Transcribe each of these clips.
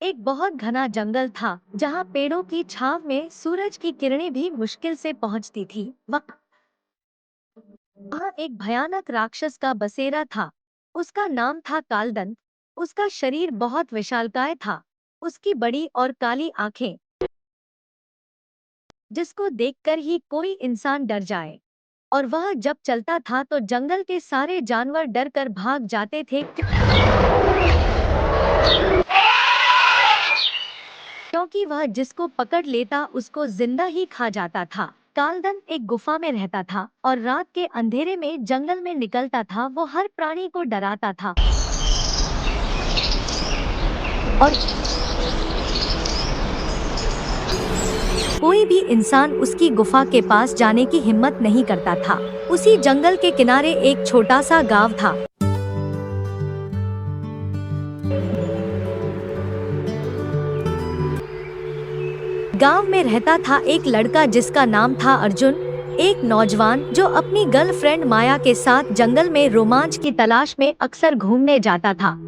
एक बहुत घना जंगल था जहाँ पेड़ों की छांव में सूरज की किरणें भी मुश्किल से पहुँचती थी। वहाँ एक भयानक राक्षस का बसेरा था। उसका नाम था कालदंत। उसका शरीर बहुत विशालकाय था। उसकी बड़ी और काली आंखें, जिसको देखकर ही कोई इंसान डर जाए। और वह जब चलता था तो जंगल के सारे जानवर डर कर भाग जाते थे, क्योंकि वह जिसको पकड़ लेता उसको जिंदा ही खा जाता था। कालदंत एक गुफा में रहता था और रात के अंधेरे में जंगल में निकलता था। वो हर प्राणी को डराता था और कोई भी इंसान उसकी गुफा के पास जाने की हिम्मत नहीं करता था। उसी जंगल के किनारे एक छोटा सा गांव था। गांव में रहता था एक लड़का जिसका नाम था अर्जुन, एक नौजवान जो अपनी गर्लफ्रेंड माया के साथ जंगल में रोमांच की तलाश में अक्सर घूमने जाता था।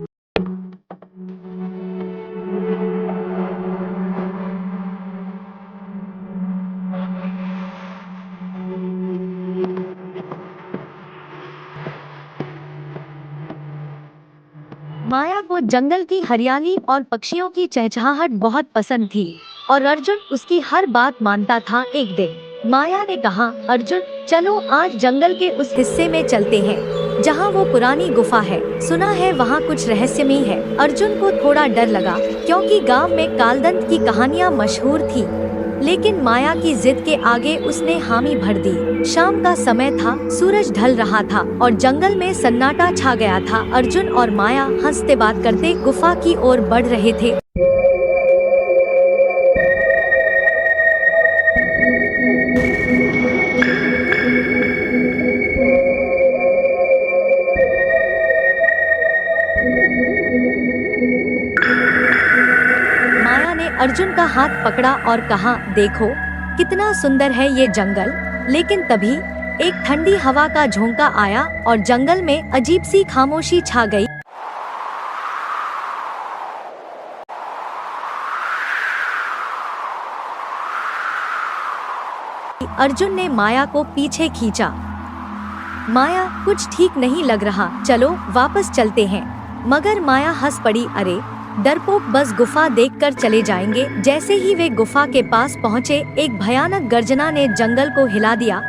माया को जंगल की हरियाली और पक्षियों की चहचहाहट बहुत पसंद थी और अर्जुन उसकी हर बात मानता था। एक दिन माया ने कहा, अर्जुन चलो आज जंगल के उस हिस्से में चलते हैं जहाँ वो पुरानी गुफा है। सुना है वहाँ कुछ रहस्यमय है। अर्जुन को थोड़ा डर लगा क्योंकि गांव में कालदंत की कहानियाँ मशहूर थी, लेकिन माया की जिद के आगे उसने हामी भर दी। शाम का समय था, सूरज ढल रहा था और जंगल में सन्नाटा छा गया था। अर्जुन और माया हंसते बात करते गुफा की ओर बढ़ रहे थे। माया ने अर्जुन का हाथ पकड़ा और कहा, देखो कितना सुंदर है ये जंगल। लेकिन तभी एक ठंडी हवा का झोंका आया और जंगल में अजीब सी खामोशी छा गई। अर्जुन ने माया को पीछे खींचा। माया, कुछ ठीक नहीं लग रहा, चलो वापस चलते हैं। मगर माया हंस पड़ी, अरे डरपोक, बस गुफा देखकर चले जाएंगे। जैसे ही वे गुफा के पास पहुँचे, एक भयानक गर्जना ने जंगल को हिला दिया।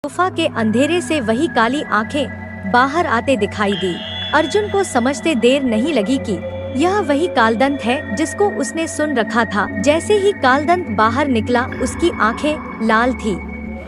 गुफा के अंधेरे से वही काली आंखें बाहर आते दिखाई दी। अर्जुन को समझते देर नहीं लगी कि यह वही कालदंत है जिसको उसने सुन रखा था। जैसे ही कालदंत बाहर निकला, उसकी आंखें लाल थी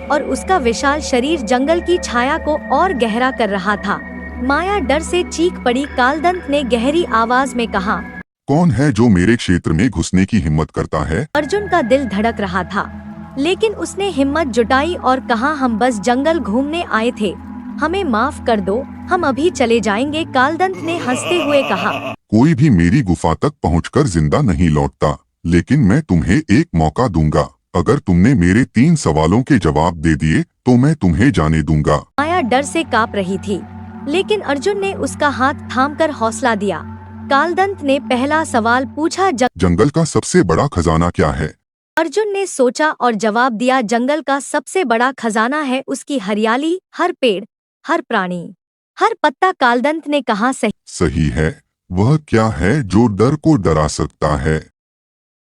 और उसका विशाल शरीर जंगल की छाया को और गहरा कर रहा था। माया डर से चीख पड़ी। कालदंत ने गहरी आवाज में कहा, कौन है जो मेरे क्षेत्र में घुसने की हिम्मत करता है? अर्जुन का दिल धड़क रहा था, लेकिन उसने हिम्मत जुटाई और कहा, हम बस जंगल घूमने आए थे, हमें माफ कर दो, हम अभी चले जाएंगे। कालदंत ने हंसते हुए कहा, कोई भी मेरी गुफा तक पहुंचकर जिंदा नहीं लौटता, लेकिन मैं तुम्हें एक मौका दूंगा। अगर तुमने मेरे 3 सवालों के जवाब दे दिए तो मैं तुम्हें जाने दूंगा। माया डर से कांप रही थी, लेकिन अर्जुन ने उसका हाथ थामकर हौसला दिया। कालदंत ने पहला सवाल पूछा, जंगल का सबसे बड़ा खजाना क्या है? अर्जुन ने सोचा और जवाब दिया, जंगल का सबसे बड़ा खजाना है उसकी हरियाली, हर पेड़, हर प्राणी, हर पत्ता। कालदंत ने कहा, सही है। वह क्या है जो डर को डरा सकता है?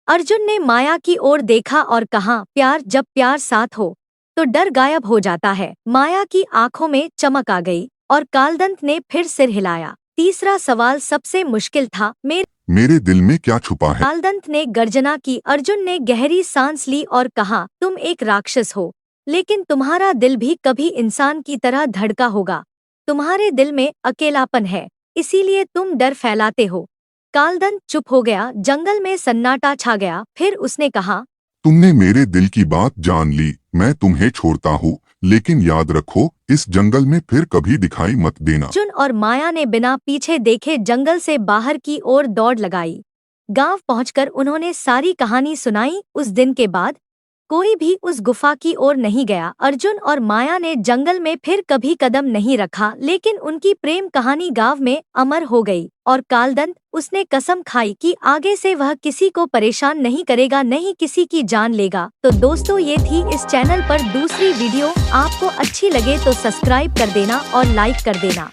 अर्जुन ने माया की ओर देखा और कहा, प्यार। जब प्यार साथ हो तो डर गायब हो जाता है। माया की आंखों में चमक आ गई और कालदंत ने फिर सिर हिलाया। तीसरा सवाल सबसे मुश्किल था, मेरे दिल में क्या छुपा है? कालदंत ने गर्जना की। अर्जुन ने गहरी सांस ली और कहा, तुम एक राक्षस हो, लेकिन तुम्हारा दिल भी कभी इंसान की तरह धड़का होगा। तुम्हारे दिल में अकेलापन है, इसीलिए तुम डर फैलाते हो। कालदंत चुप हो गया। जंगल में सन्नाटा छा गया। फिर उसने कहा, तुमने मेरे दिल की बात जान ली, मैं तुम्हें छोड़ता हूँ, लेकिन याद रखो इस जंगल में फिर कभी दिखाई मत देना। अर्जुन और माया ने बिना पीछे देखे जंगल से बाहर की ओर दौड़ लगाई। गांव पहुंचकर उन्होंने सारी कहानी सुनाई। उस दिन के बाद कोई भी उस गुफा की ओर नहीं गया। अर्जुन और माया ने जंगल में फिर कभी कदम नहीं रखा, लेकिन उनकी प्रेम कहानी गांव में अमर हो गई। और कालदंत, उसने कसम खाई कि आगे से वह किसी को परेशान नहीं करेगा, नहीं किसी की जान लेगा। तो दोस्तों, ये थी इस चैनल पर दूसरी वीडियो। आपको अच्छी लगे तो सब्सक्राइब कर देना और लाइक कर देना।